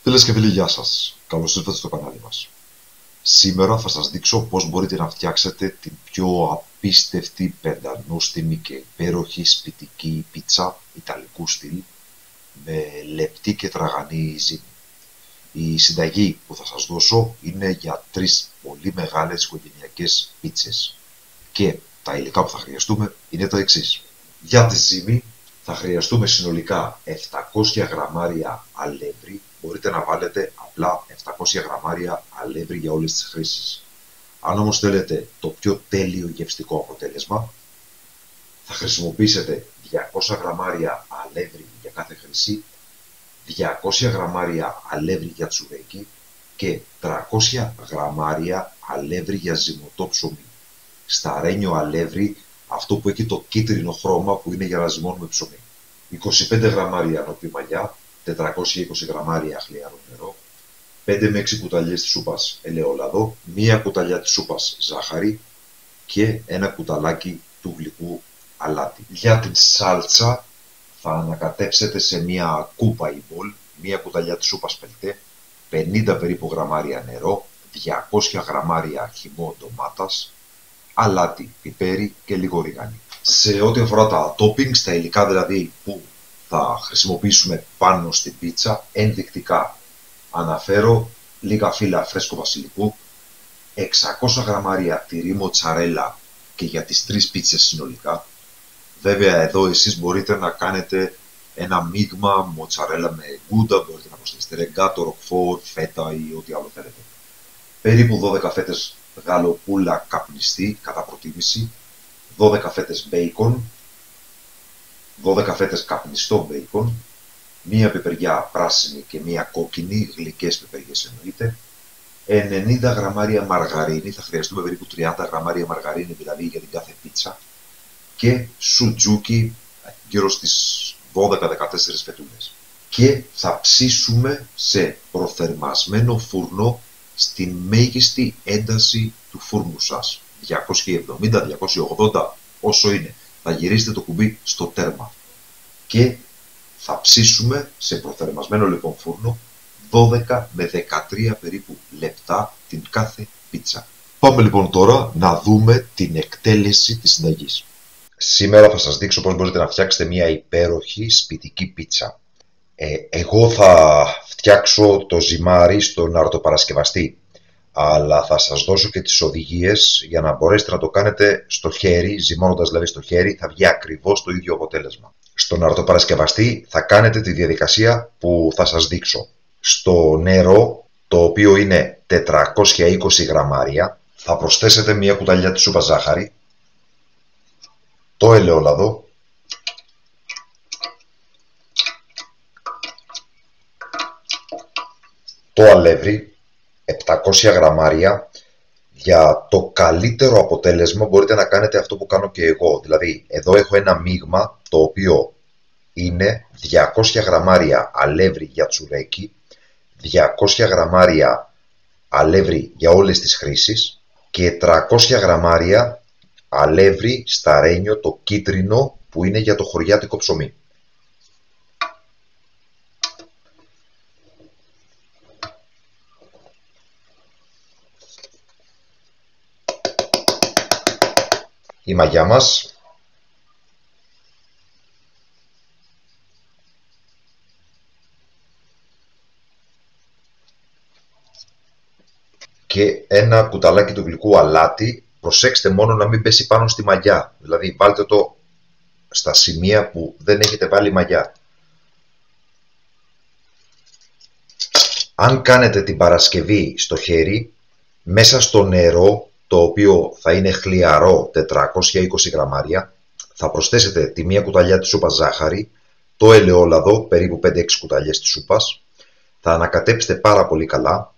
Φίλες και φίλοι, γεια σας. Καλώς ήρθατε στο κανάλι μας. Σήμερα θα σας δείξω πώς μπορείτε να φτιάξετε την πιο απίστευτη, πεντανόστιμη και υπέροχη σπιτική πίτσα ιταλικού στυλ με λεπτή και τραγανή ζύμη. Η συνταγή που θα σας δώσω είναι για 3 πολύ μεγάλες οικογενειακές πίτσες και τα υλικά που θα χρειαστούμε είναι τα εξής. Για τη ζύμη θα χρειαστούμε συνολικά 700 γραμμάρια αλεύρι. Μπορείτε να βάλετε απλά 700 γραμμάρια αλεύρι για όλες τις χρήσεις. Αν όμως θέλετε το πιο τέλειο γευστικό αποτέλεσμα, θα χρησιμοποιήσετε 200 γραμμάρια αλεύρι για κάθε χρήση, 200 γραμμάρια αλεύρι για τσουρέκι και 300 γραμμάρια αλεύρι για ζυμωτό ψωμί. Σταρένιο αλεύρι, αυτό που έχει το κίτρινο χρώμα που είναι για να ζυμώνουμε ψωμί. 25 γραμμάρια νοπή μαλλιά, 420 γραμμάρια χλιαρό νερό, 5 με 6 κουταλιές της σούπας ελαιόλαδο, 1 κουταλιά της σούπας ζάχαρη και 1 κουταλάκι του γλυκού αλάτι. Για την σάλτσα θα ανακατέψετε σε μια κούπα ή μπολ 1 κουταλιά της σούπας πελτέ, 50 περίπου γραμμάρια νερό, 200 γραμμάρια χυμό ντομάτας, αλάτι, πιπέρι και λίγο ριγάνι. Σε ό,τι αφορά τα toppings, τα υλικά δηλαδή που θα χρησιμοποιήσουμε πάνω στην πίτσα, ενδεικτικά αναφέρω λίγα φύλλα φρέσκο βασιλικού, 600 γραμμάρια τυρί μοτσαρέλα και για τις 3 πίτσες συνολικά. Βέβαια εδώ εσείς μπορείτε να κάνετε ένα μείγμα μοτσαρέλα με γκούντα, μπορείτε να προσθέσετε ρεγκάτο, ροκφόρ, φέτα ή ό,τι άλλο θέλετε. Περίπου 12 φέτες γαλοπούλα καπνιστή κατά προτίμηση, 12 φέτες μπέικον, 12 φέτες καπνιστό μπέικον, 1 πιπεριά πράσινη και 1 κόκκινη, γλυκές πιπεριές εννοείται, 90 γραμμάρια μαργαρίνη, θα χρειαστούμε περίπου 30 γραμμάρια μαργαρίνη δηλαδή για την κάθε πίτσα, και σουτζούκι γύρω στις 12-14 φετούλες. Και θα ψήσουμε σε προθερμασμένο φούρνο στην μέγιστη ένταση του φούρνου σας, 270-280 όσο είναι. Θα γυρίσετε το κουμπί στο τέρμα και θα ψήσουμε σε προθερμασμένο λοιπόν φούρνο 12 με 13 περίπου λεπτά την κάθε πίτσα. Πάμε λοιπόν τώρα να δούμε την εκτέλεση της συνταγής. Σήμερα θα σας δείξω πώς μπορείτε να φτιάξετε μια υπέροχη σπιτική πίτσα. Εγώ θα φτιάξω το ζυμάρι στον αρτοπαρασκευαστή, αλλά θα σας δώσω και τις οδηγίες για να μπορέσετε να το κάνετε στο χέρι, ζυμώνοντας δηλαδή στο χέρι, θα βγει ακριβώς το ίδιο αποτέλεσμα. Στον αρτοπαρασκευαστή θα κάνετε τη διαδικασία που θα σας δείξω. Στο νερό, το οποίο είναι 420 γραμμάρια, θα προσθέσετε 1 κουταλιά της σούπας ζάχαρη, το ελαιόλαδο, το αλεύρι, 700 γραμμάρια. Για το καλύτερο αποτέλεσμα μπορείτε να κάνετε αυτό που κάνω και εγώ. Δηλαδή, εδώ έχω ένα μείγμα το οποίο είναι 200 γραμμάρια αλεύρι για τσουρέκι, 200 γραμμάρια αλεύρι για όλες τις χρήσεις και 300 γραμμάρια αλεύρι σταρένιο, το κίτρινο που είναι για το χωριάτικο ψωμί. Η μαγιά μας και ένα κουταλάκι του γλυκού αλάτι. Προσέξτε μόνο να μην πέσει πάνω στη μαγιά, δηλαδή βάλτε το στα σημεία που δεν έχετε βάλει μαγιά. Αν κάνετε την Παρασκευή στο χέρι, μέσα στο νερό, το οποίο θα είναι χλιαρό 420 γραμμάρια, θα προσθέσετε τη 1 κουταλιά της σούπας ζάχαρη, το ελαιόλαδο, περίπου 5-6 κουταλιές της σούπας, θα ανακατέψετε πάρα πολύ καλά,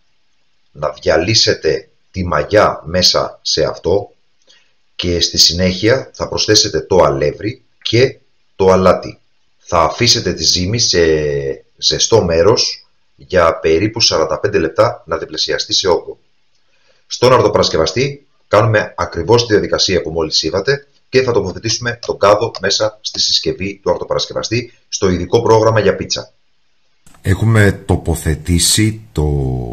να διαλύσετε τη μαγιά μέσα σε αυτό και στη συνέχεια θα προσθέσετε το αλεύρι και το αλάτι. Θα αφήσετε τη ζύμη σε ζεστό μέρος για περίπου 45 λεπτά να διπλασιαστεί σε όγκο. Στον αρτοπαρασκευαστή κάνουμε ακριβώς τη διαδικασία που μόλις είδατε και θα τοποθετήσουμε τον κάδο μέσα στη συσκευή του αρτοπαρασκευαστή στο ειδικό πρόγραμμα για πίτσα. Έχουμε τοποθετήσει το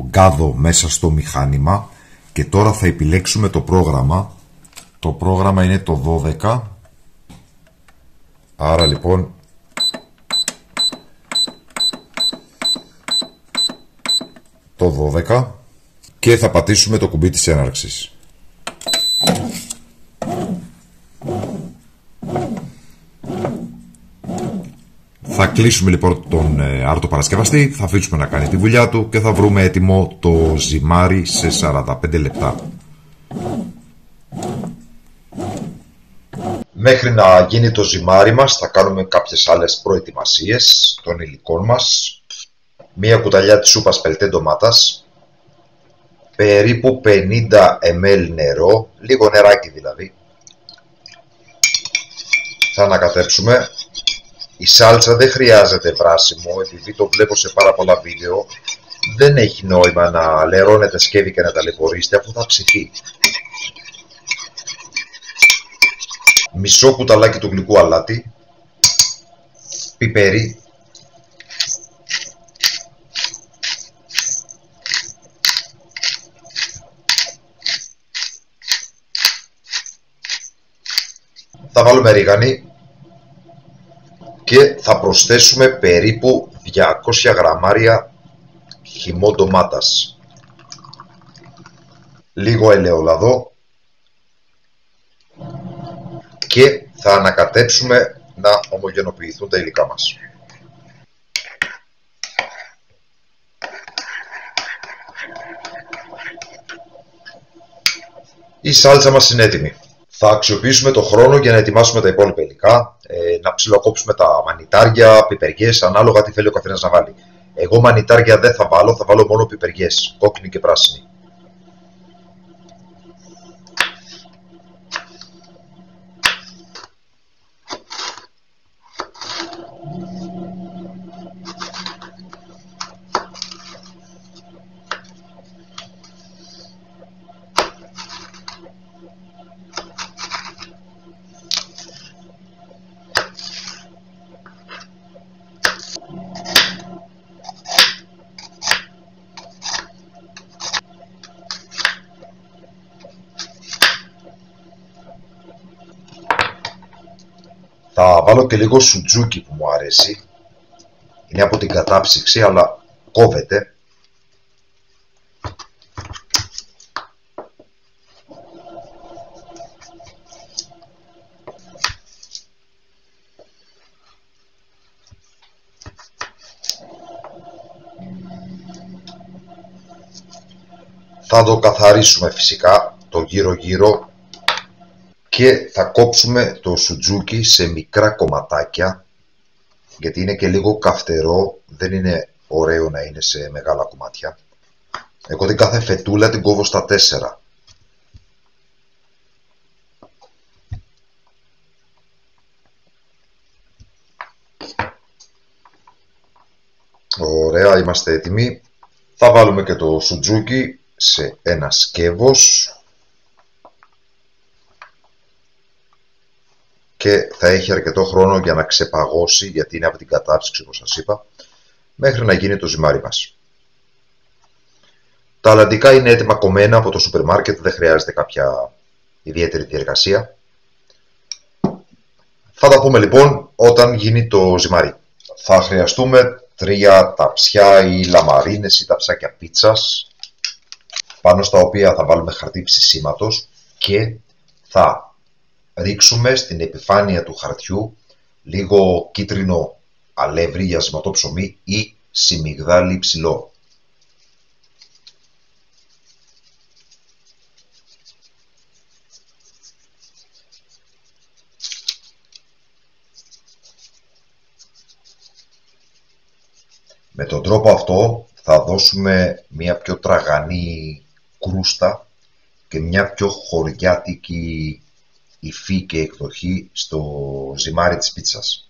γκάδο μέσα στο μηχάνημα και τώρα θα επιλέξουμε το πρόγραμμα. Το πρόγραμμα είναι το 12. Άρα λοιπόν το 12 και θα πατήσουμε το κουμπί της έναρξης. Θα κλείσουμε λοιπόν τον αρτοπαρασκευαστή, θα αφήσουμε να κάνει τη δουλειά του και θα βρούμε έτοιμο το ζυμάρι σε 45 λεπτά. Μέχρι να γίνει το ζυμάρι μας θα κάνουμε κάποιες άλλες προετοιμασίες των υλικών μας. Μία κουταλιά της σούπας πελτέ ντομάτας, περίπου 50 ml νερό, λίγο νεράκι δηλαδή. Θα ανακατέψουμε. Η σάλτσα δεν χρειάζεται βράσιμο, επειδή το βλέπω σε πάρα πολλά βίντεο. Δεν έχει νόημα να λερώνετε σκεύη και να ταλαιπωρήσετε αφού θα ψηθεί. Μισό κουταλάκι του γλυκού αλάτι, πιπέρι, θα βάλουμε ρίγανη και θα προσθέσουμε περίπου 200 γραμμάρια χυμό ντομάτας, λίγο ελαιόλαδο και θα ανακατέψουμε να ομογενοποιηθούν τα υλικά μας. Η σάλτσα μας είναι έτοιμη. Θα αξιοποιήσουμε το χρόνο για να ετοιμάσουμε τα υπόλοιπα υλικά, να ψιλοκόψουμε τα μανιτάρια, πιπεριές, ανάλογα τι θέλει ο καθένας να βάλει. Εγώ μανιτάρια δεν θα βάλω μόνο πιπεριές, κόκκινη και πράσινη. Θα βάλω και λίγο σουτζούκι που μου αρέσει. Είναι από την κατάψυξη αλλά κόβεται. Θα το καθαρίσουμε φυσικά το γύρω-γύρω και θα κόψουμε το σουτζούκι σε μικρά κομματάκια, γιατί είναι και λίγο καυτερό, δεν είναι ωραίο να είναι σε μεγάλα κομμάτια. Εγώ την κάθε φετούλα την κόβω στα 4. Ωραία, είμαστε έτοιμοι. Θα βάλουμε και το σουτζούκι σε ένα σκεύος και θα έχει αρκετό χρόνο για να ξεπαγώσει, γιατί είναι από την κατάψυξη όπως σας είπα, μέχρι να γίνει το ζυμάρι μας. Τα αλαντικά είναι έτοιμα κομμένα από το σούπερ μάρκετ, δεν χρειάζεται κάποια ιδιαίτερη διεργασία. Θα τα πούμε λοιπόν όταν γίνει το ζυμάρι. Θα χρειαστούμε 3 ταψιά ή λαμαρίνες ή ταψάκια πίτσας, πάνω στα οποία θα βάλουμε χαρτί ψησίματος και θα ρίξουμε στην επιφάνεια του χαρτιού λίγο κίτρινο αλεύρι για σματό ψωμί ή σιμιγδάλι ψηλό. Με τον τρόπο αυτό θα δώσουμε μια πιο τραγανή κρούστα και μια πιο χωριάτικη υφή και εκδοχή στο ζυμάρι της πίτσας.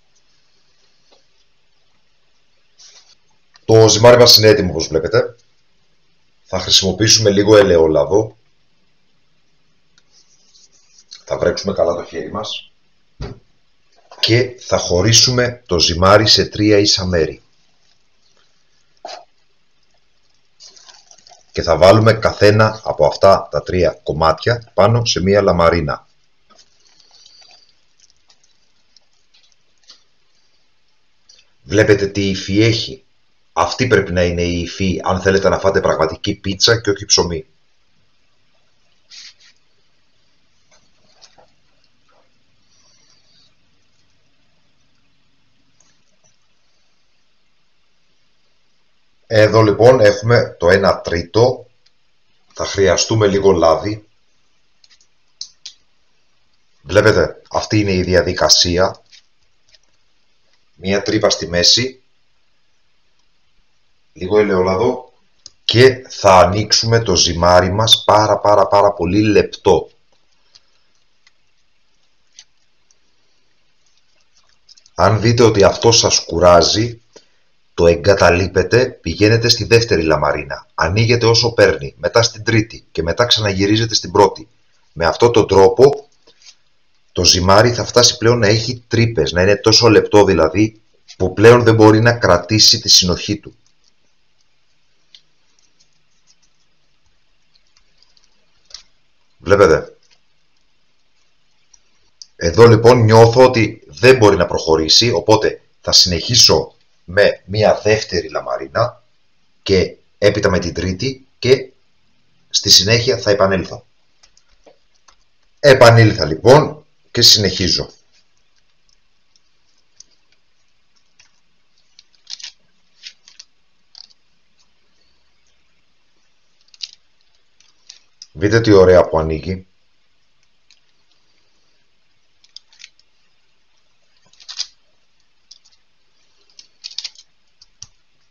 Το ζυμάρι μας είναι έτοιμο όπως βλέπετε. Θα χρησιμοποιήσουμε λίγο ελαιόλαδο. Θα βρέξουμε καλά το χέρι μας και θα χωρίσουμε το ζυμάρι σε 3 ίσα μέρη. και θα βάλουμε καθένα από αυτά τα 3 κομμάτια πάνω σε μία λαμαρίνα. Βλέπετε τι υφή έχει. Αυτή πρέπει να είναι η υφή αν θέλετε να φάτε πραγματική πίτσα και όχι ψωμί. Εδώ λοιπόν έχουμε το 1 τρίτο. Θα χρειαστούμε λίγο λάδι. Βλέπετε, αυτή είναι η διαδικασία. Μία τρύπα στη μέση, λίγο ελαιόλαδο και θα ανοίξουμε το ζυμάρι μας πάρα πολύ λεπτό. Αν δείτε ότι αυτό σας κουράζει, το εγκαταλείπετε, πηγαίνετε στη δεύτερη λαμαρίνα, ανοίγετε όσο παίρνει, μετά στην τρίτη και μετά ξαναγυρίζετε στην πρώτη. Με αυτόν τον τρόπο το ζυμάρι θα φτάσει πλέον να έχει τρύπες, να είναι τόσο λεπτό δηλαδή που πλέον δεν μπορεί να κρατήσει τη συνοχή του. Βλέπετε. Εδώ λοιπόν νιώθω ότι δεν μπορεί να προχωρήσει, οπότε θα συνεχίσω με μια δεύτερη λαμαρίνα και έπειτα με την τρίτη και στη συνέχεια θα επανέλθω. Επανήλθα λοιπόν και συνεχίζω. Δείτε τι ωραία που ανοίγει.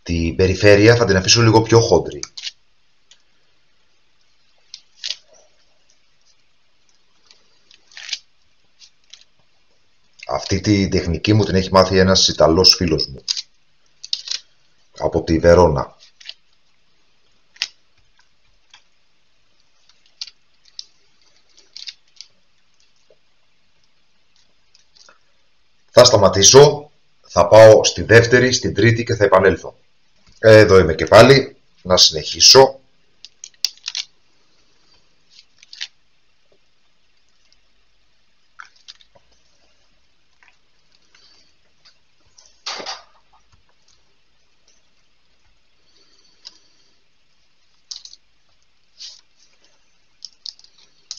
Την περιφέρεια θα την αφήσω λίγο πιο χόντρη. Αυτή τη τεχνική μου την έχει μάθει ένας Ιταλός φίλος μου από τη Βερόνα. Θα σταματήσω, θα πάω στη δεύτερη, στην τρίτη και θα επανέλθω. Εδώ είμαι και πάλι, να συνεχίσω.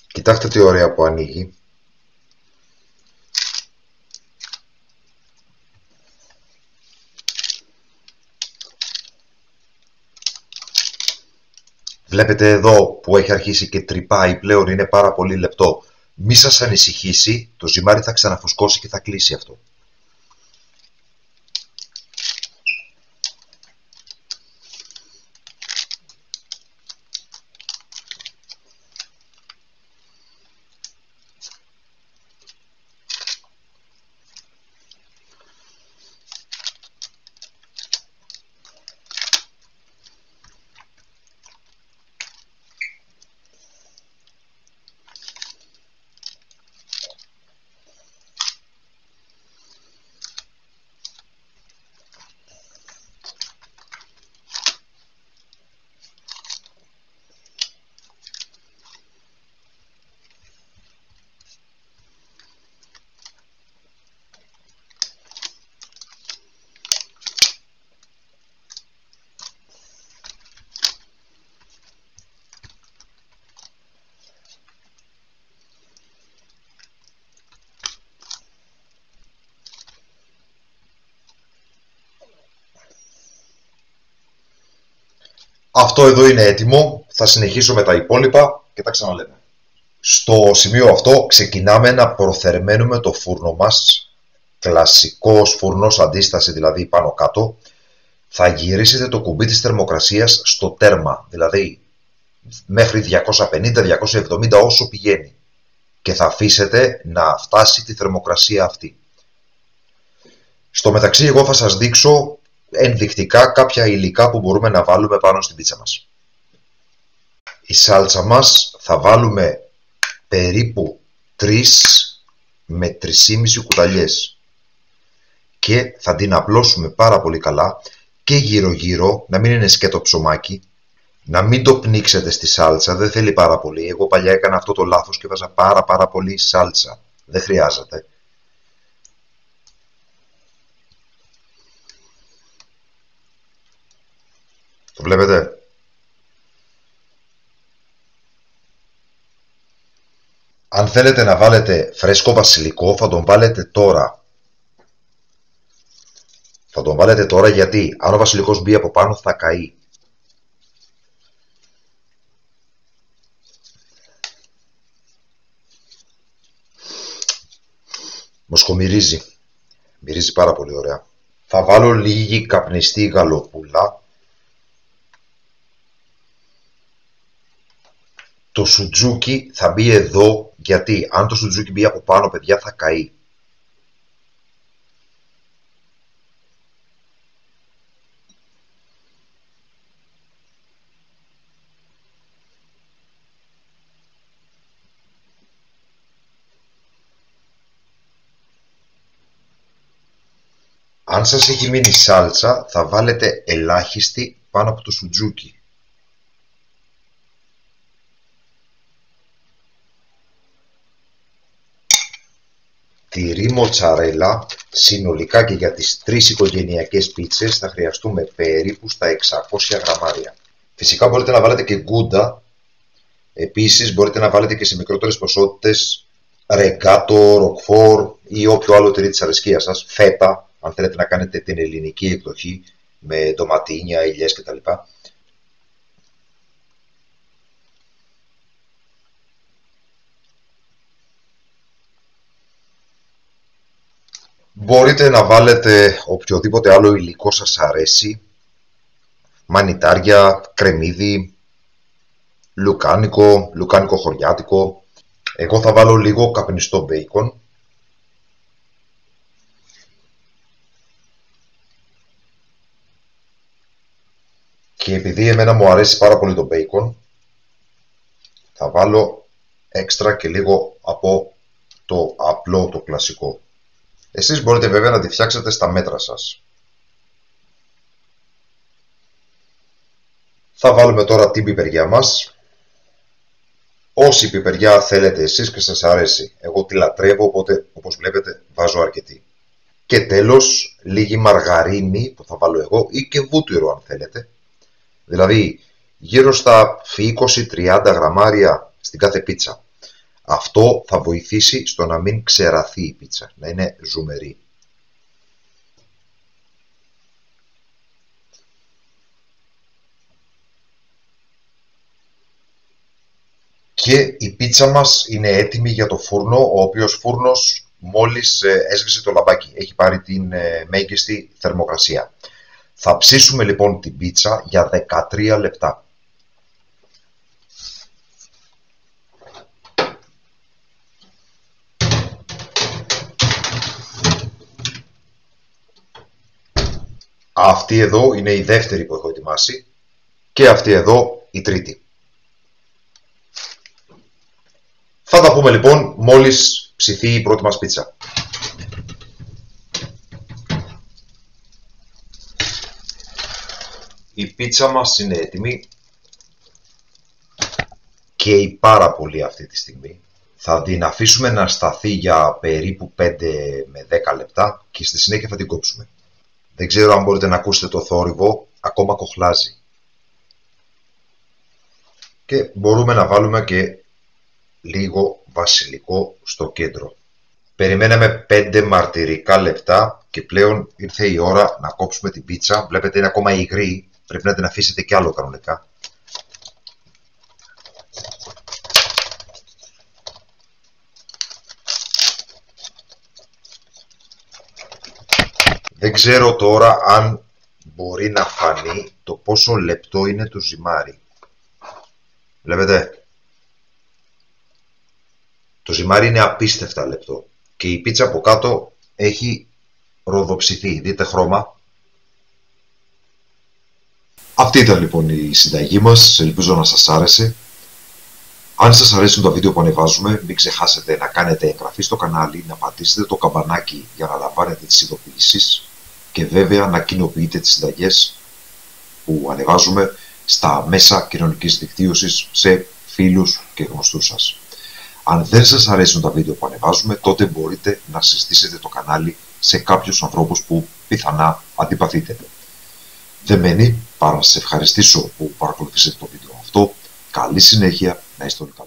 Κοιτάξτε τι ωραία που ανοίγει. Βλέπετε εδώ που έχει αρχίσει και τρυπάει πλέον, είναι πάρα πολύ λεπτό. Μη σας ανησυχήσει, το ζυμάρι θα ξαναφουσκώσει και θα κλείσει αυτό. Αυτό εδώ είναι έτοιμο, θα συνεχίσω με τα υπόλοιπα και τα ξαναλέμε. Στο σημείο αυτό ξεκινάμε να προθερμαίνουμε το φούρνο μας, κλασικός φούρνος, αντίσταση δηλαδή πάνω κάτω. Θα γυρίσετε το κουμπί της θερμοκρασίας στο τέρμα, δηλαδή μέχρι 250-270 όσο πηγαίνει και θα αφήσετε να φτάσει τη θερμοκρασία αυτή. Στο μεταξύ εγώ θα σας δείξω ενδεικτικά κάποια υλικά που μπορούμε να βάλουμε πάνω στην πίτσα μας. Η σάλτσα μας θα βάλουμε περίπου 3 με 3,5 κουταλιές και θα την απλώσουμε πάρα πολύ καλά και γύρω γύρω, να μην είναι σκέτο ψωμάκι, Να μην το πνίξετε στη σάλτσα, δεν θέλει πάρα πολύ. Εγώ παλιά έκανα αυτό το λάθος και βάζα πάρα πολύ σάλτσα. Δεν χρειάζεται. Το βλέπετε? Αν θέλετε να βάλετε φρέσκο βασιλικό θα τον βάλετε τώρα. Θα τον βάλετε τώρα γιατί αν ο βασιλικός μπει από πάνω θα καεί. Μοσχομυρίζει. Μυρίζει πάρα πολύ ωραία. Θα βάλω λίγη καπνιστή γαλοπούλα. Το σουτζούκι θα μπει εδώ γιατί αν το σουτζούκι μπει από πάνω, παιδιά, θα καεί. Αν σας έχει μείνει σάλτσα, θα βάλετε ελάχιστη πάνω από το σουτζούκι. Τυρί μοτσαρέλα, συνολικά και για τις 3 οικογενειακές πίτσες θα χρειαστούμε περίπου στα 600 γραμμάρια. Φυσικά μπορείτε να βάλετε και γκούντα, επίσης μπορείτε να βάλετε και σε μικρότερες ποσότητες ρεγκάτο, ροκφόρ ή όποιο άλλο τυρί της αρεσκίας σας, φέτα, αν θέλετε να κάνετε την ελληνική εκδοχή με ντοματίνια, ελιές κτλ. Μπορείτε να βάλετε οποιοδήποτε άλλο υλικό σας αρέσει, μανιτάρια, κρεμμύδι, λουκάνικο χωριάτικο. Εγώ θα βάλω λίγο καπνιστό μπέικον. Και επειδή εμένα μου αρέσει πάρα πολύ το μπέικον, θα βάλω έξτρα και λίγο από το απλό, το κλασικό. Εσείς μπορείτε βέβαια να τη φτιάξετε στα μέτρα σας. Θα βάλουμε τώρα την πιπεριά μας. Όση πιπεριά θέλετε εσείς και σας αρέσει. Εγώ τη λατρεύω, οπότε όπως βλέπετε βάζω αρκετή. Και τέλος λίγη μαργαρίνη που θα βάλω εγώ ή και βούτυρο αν θέλετε. Δηλαδή γύρω στα 20-30 γραμμάρια στην κάθε πίτσα. Αυτό θα βοηθήσει στο να μην ξεραθεί η πίτσα, να είναι ζουμερή. Και η πίτσα μας είναι έτοιμη για το φούρνο, ο οποίος φούρνος μόλις έσβησε το λαμπάκι, έχει πάρει την μέγιστη θερμοκρασία. Θα ψήσουμε λοιπόν την πίτσα για 13 λεπτά. Αυτή εδώ είναι η δεύτερη που έχω ετοιμάσει και αυτή εδώ η τρίτη. Θα τα πούμε λοιπόν μόλις ψηθεί η πρώτη μας πίτσα. Η πίτσα μας είναι έτοιμη. Καίει πάρα πολύ αυτή τη στιγμή. Θα την αφήσουμε να σταθεί για περίπου 5 με 10 λεπτά και στη συνέχεια θα την κόψουμε. Δεν ξέρω αν μπορείτε να ακούσετε το θόρυβο, ακόμα κοχλάζει. Και μπορούμε να βάλουμε και λίγο βασιλικό στο κέντρο. Περιμέναμε 5 μαρτυρικά λεπτά και πλέον ήρθε η ώρα να κόψουμε την πίτσα. Βλέπετε είναι ακόμα υγρή, πρέπει να την αφήσετε κι άλλο κανονικά. Δεν ξέρω τώρα αν μπορεί να φανεί το πόσο λεπτό είναι το ζυμάρι. Βλέπετε, το ζυμάρι είναι απίστευτα λεπτό και η πίτσα από κάτω έχει ροδοψηθεί. Δείτε χρώμα. Αυτή ήταν λοιπόν η συνταγή μας, ελπίζω να σας άρεσε. Αν σας αρέσουν τα βίντεο που ανεβάζουμε, μην ξεχάσετε να κάνετε εγγραφή στο κανάλι, να πατήσετε το καμπανάκι για να λαμβάνετε τις ειδοποιήσεις και βέβαια να κοινοποιείτε τις συνταγές που ανεβάζουμε στα μέσα κοινωνικής δικτύωσης, σε φίλους και γνωστούς σας. Αν δεν σας αρέσουν τα βίντεο που ανεβάζουμε, τότε μπορείτε να συστήσετε το κανάλι σε κάποιους ανθρώπους που πιθανά αντιπαθείτε. Δεν μένει παρά να σας ευχαριστήσω που παρακολουθήσατε το βίντεο αυτό. Καλή συνέχεια, να είστε όλοι καλά.